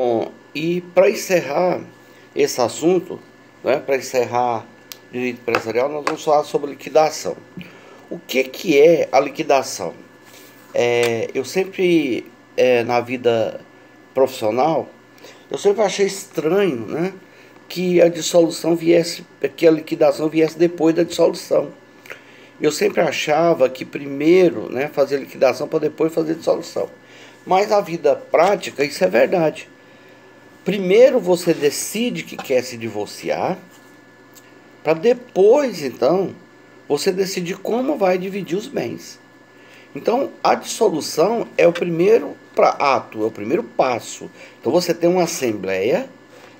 Bom, e para encerrar esse assunto, né, para encerrar direito empresarial, nós vamos falar sobre liquidação. O que é a liquidação? Eu sempre, na vida profissional, eu sempre achei estranho, né, que a dissolução viesse, que a liquidação viesse depois da dissolução. Eu sempre achava que primeiro, né, fazer liquidação para depois fazer dissolução. Mas na vida prática isso é verdade. Primeiro você decide que quer se divorciar, para depois, então, você decidir como vai dividir os bens. Então, a dissolução é o primeiro ato, é o primeiro passo. Então, você tem uma assembleia,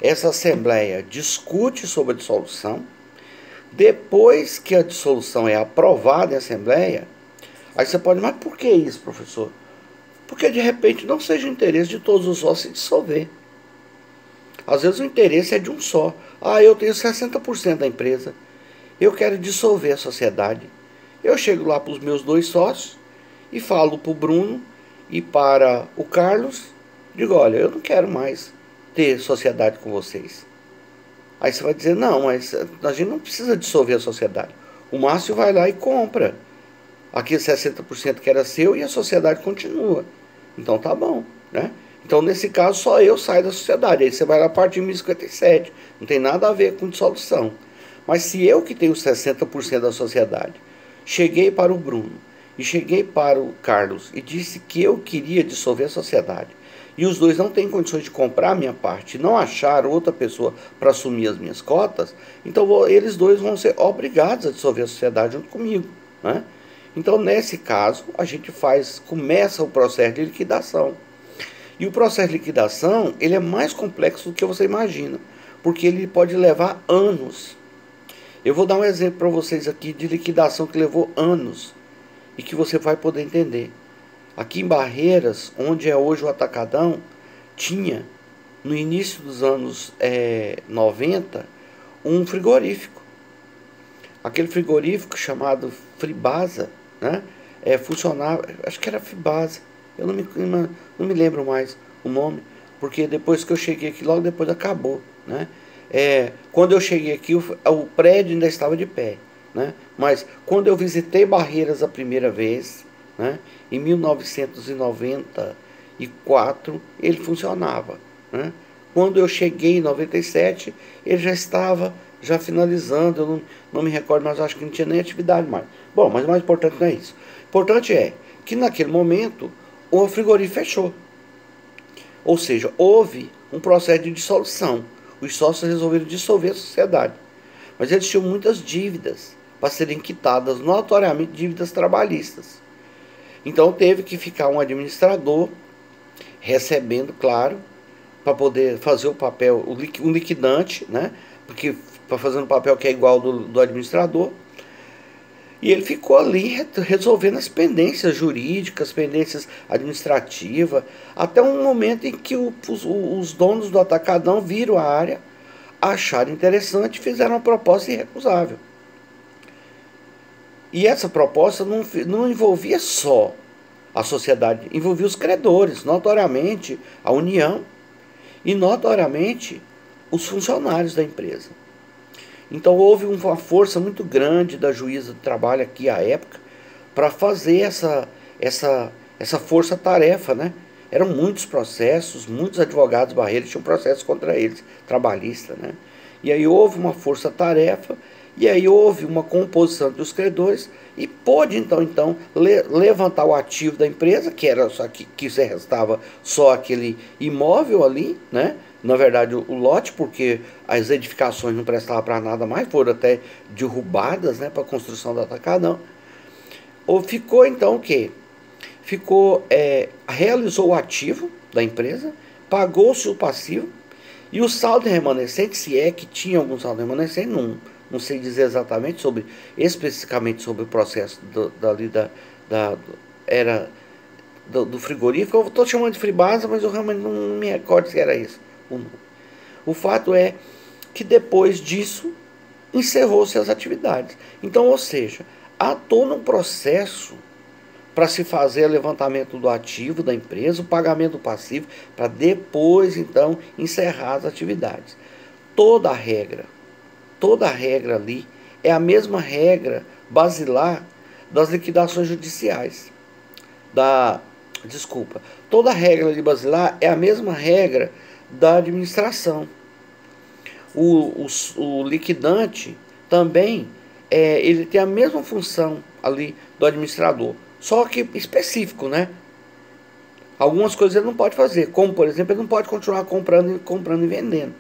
essa assembleia discute sobre a dissolução. Depois que a dissolução é aprovada em assembleia, aí você pode, mas por que isso, professor? Porque de repente não seja o interesse de todos os sócios se dissolver. Às vezes o interesse é de um só. Ah, eu tenho 60% da empresa. Eu quero dissolver a sociedade. Eu chego lá para os meus dois sócios e falo para o Bruno e para o Carlos. Digo, olha, eu não quero mais ter sociedade com vocês. Aí você vai dizer, não, mas a gente não precisa dissolver a sociedade. O Márcio vai lá e compra aquele 60% que era seu e a sociedade continua. Então tá bom, né? Então, nesse caso, só eu saio da sociedade. Aí você vai lá partir em 1057. Não tem nada a ver com dissolução. Mas se eu que tenho 60% da sociedade, cheguei para o Bruno e cheguei para o Carlos e disse que eu queria dissolver a sociedade, e os dois não têm condições de comprar a minha parte, não acharam outra pessoa para assumir as minhas cotas, então eles dois vão ser obrigados a dissolver a sociedade junto comigo, né? Então, nesse caso, a gente começa o processo de liquidação. E o processo de liquidação, ele é mais complexo do que você imagina, porque ele pode levar anos. Eu vou dar um exemplo para vocês aqui de liquidação que levou anos e que você vai poder entender. Aqui em Barreiras, onde é hoje o Atacadão, tinha, no início dos anos 90, um frigorífico. Aquele frigorífico chamado Fribasa, né, funcionava, acho que era Fribasa. Eu não me lembro mais o nome, porque depois que eu cheguei aqui, logo depois acabou, né? Quando eu cheguei aqui, o prédio ainda estava de pé, né? Mas quando eu visitei Barreiras a primeira vez, né, em 1994, ele funcionava, né? Quando eu cheguei em 97, ele já estava finalizando, eu não me recordo, mas acho que não tinha nem atividade mais. Bom, mas o mais importante não é isso. O importante é que naquele momento o frigorífico fechou. Ou seja, houve um processo de dissolução. Os sócios resolveram dissolver a sociedade. Mas eles tinham muitas dívidas para serem quitadas, notoriamente dívidas trabalhistas. Então teve que ficar um administrador recebendo, claro, para poder fazer o papel, um liquidante, né? Porque para fazer um papel que é igual do administrador. E ele ficou ali resolvendo as pendências jurídicas, pendências administrativas, até um momento em que os donos do Atacadão viram a área, acharam interessante e fizeram uma proposta irrecusável. E essa proposta não envolvia só a sociedade, envolvia os credores, notoriamente a União e notoriamente os funcionários da empresa. Então houve uma força muito grande da juíza do trabalho aqui à época para fazer essa força-tarefa, né? Eram muitos processos, muitos advogados barreiros tinham processos contra eles, trabalhista, né? E aí houve uma força-tarefa, e aí houve uma composição dos credores e pôde então levantar o ativo da empresa, que era só que restava só aquele imóvel ali, né? Na verdade o lote, porque as edificações não prestavam para nada mais, foram até derrubadas, né, para a construção do Atacadão. Ou ficou então o quê? Realizou o ativo da empresa, pagou-se o passivo, e o saldo remanescente, se é que tinha algum saldo remanescente, não sei dizer exatamente especificamente sobre o processo do frigorífico. Eu estou chamando de Fribasa, mas eu realmente não me recordo se era isso. O fato é que depois disso encerrou-se as atividades. Então, ou seja, há todo um processo para se fazer o levantamento do ativo da empresa, o pagamento do passivo, para depois então encerrar as atividades. Toda a regra ali é a mesma regra basilar das liquidações judiciais. Toda a regra de basilar é a mesma regra da administração. O liquidante também ele tem a mesma função ali do administrador, só que específico, né? Algumas coisas ele não pode fazer, como por exemplo, ele não pode continuar comprando e vendendo.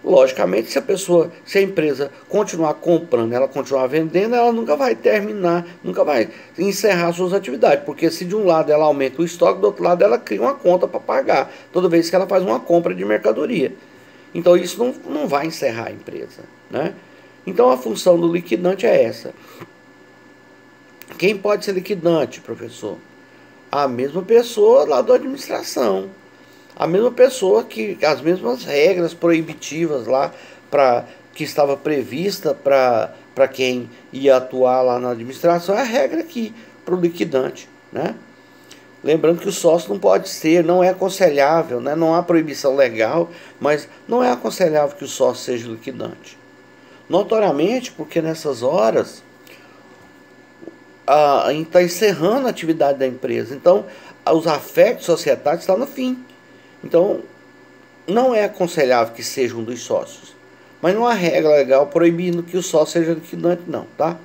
Logicamente, se a empresa continuar comprando, ela continuar vendendo, ela nunca vai terminar, nunca vai encerrar suas atividades, porque se de um lado ela aumenta o estoque, do outro lado ela cria uma conta para pagar toda vez que ela faz uma compra de mercadoria. Então isso não vai encerrar a empresa, né? Então a função do liquidante é essa. Quem pode ser liquidante, professor? A mesma pessoa lá da administração. A mesma pessoa que as mesmas regras proibitivas lá que estava prevista para quem ia atuar lá na administração, é a regra aqui para o liquidante, né? Lembrando que o sócio não pode ser, não é aconselhável, né? Não há proibição legal, mas não é aconselhável que o sócio seja liquidante. Notoriamente, porque nessas horas a gente está encerrando a atividade da empresa, então os afetos societários estão no fim. Então, não é aconselhável que seja um dos sócios. Mas não há regra legal proibindo que o sócio seja liquidante, não, tá?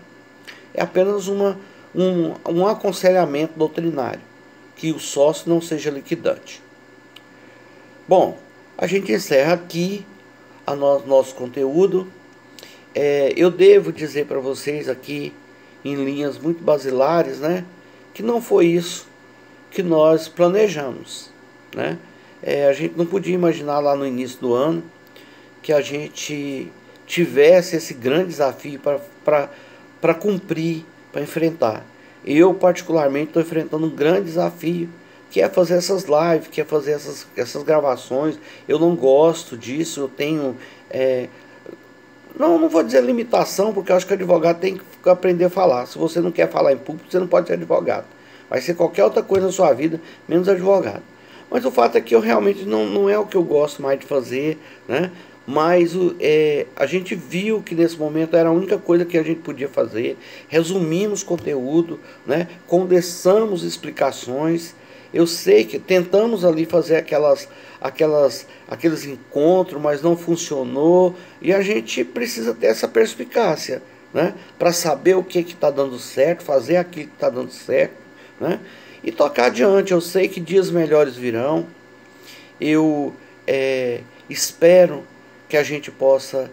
É apenas um aconselhamento doutrinário, que o sócio não seja liquidante. Bom, a gente encerra aqui nosso conteúdo. Eu devo dizer para vocês aqui, em linhas muito basilares, né, que não foi isso que nós planejamos, né? A gente não podia imaginar lá no início do ano que a gente tivesse esse grande desafio para cumprir, para enfrentar. Eu particularmente estou enfrentando um grande desafio, que é fazer essas lives, que é fazer essas gravações. Eu não gosto disso, eu tenho... não vou dizer limitação, porque eu acho que o advogado tem que aprender a falar. Se você não quer falar em público, você não pode ser advogado. Vai ser qualquer outra coisa na sua vida, menos advogado. Mas o fato é que eu realmente não é o que eu gosto mais de fazer, né? Mas a gente viu que nesse momento era a única coisa que a gente podia fazer. Resumimos conteúdo, né? Condensamos explicações. Eu sei que tentamos ali fazer aqueles encontros, mas não funcionou. E a gente precisa ter essa perspicácia, né? Para saber o que está dando certo, fazer aquilo que está dando certo, né? E tocar adiante. Eu sei que dias melhores virão. Eu espero que a gente possa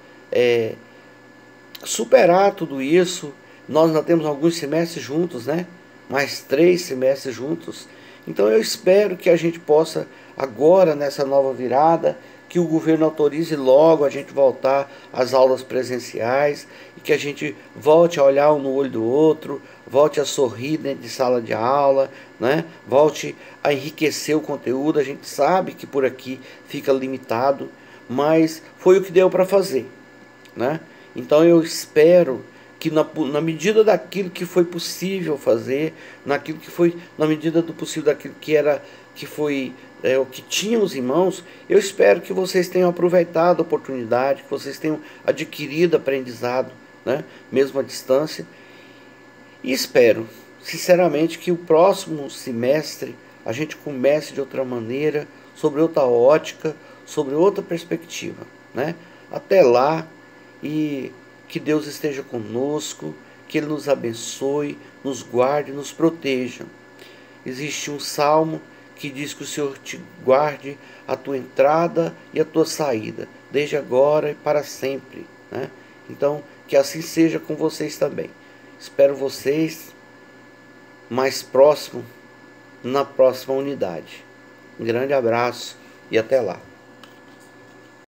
superar tudo isso. Nós ainda temos alguns semestres juntos, né? Mais 3 semestres juntos. Então eu espero que a gente possa, agora nessa nova virada, que o governo autorize logo a gente voltar às aulas presenciais e que a gente volte a olhar um no olho do outro, volte a sorrir dentro de sala de aula, né? Volte a enriquecer o conteúdo. A gente sabe que por aqui fica limitado, mas foi o que deu para fazer, né? Então eu espero que na medida daquilo que foi possível fazer, na medida do possível daquilo que foi o que tínhamos em mãos, eu espero que vocês tenham aproveitado a oportunidade, que vocês tenham adquirido aprendizado, né, mesmo à distância. E espero, sinceramente, que o próximo semestre a gente comece de outra maneira, sobre outra ótica, sobre outra perspectiva, né? Até lá, e que Deus esteja conosco, que Ele nos abençoe, nos guarde, nos proteja. Existe um salmo que diz que o Senhor te guarde a tua entrada e a tua saída, desde agora e para sempre, né? Então, que assim seja com vocês também. Espero vocês mais próximo na próxima unidade. Um grande abraço e até lá.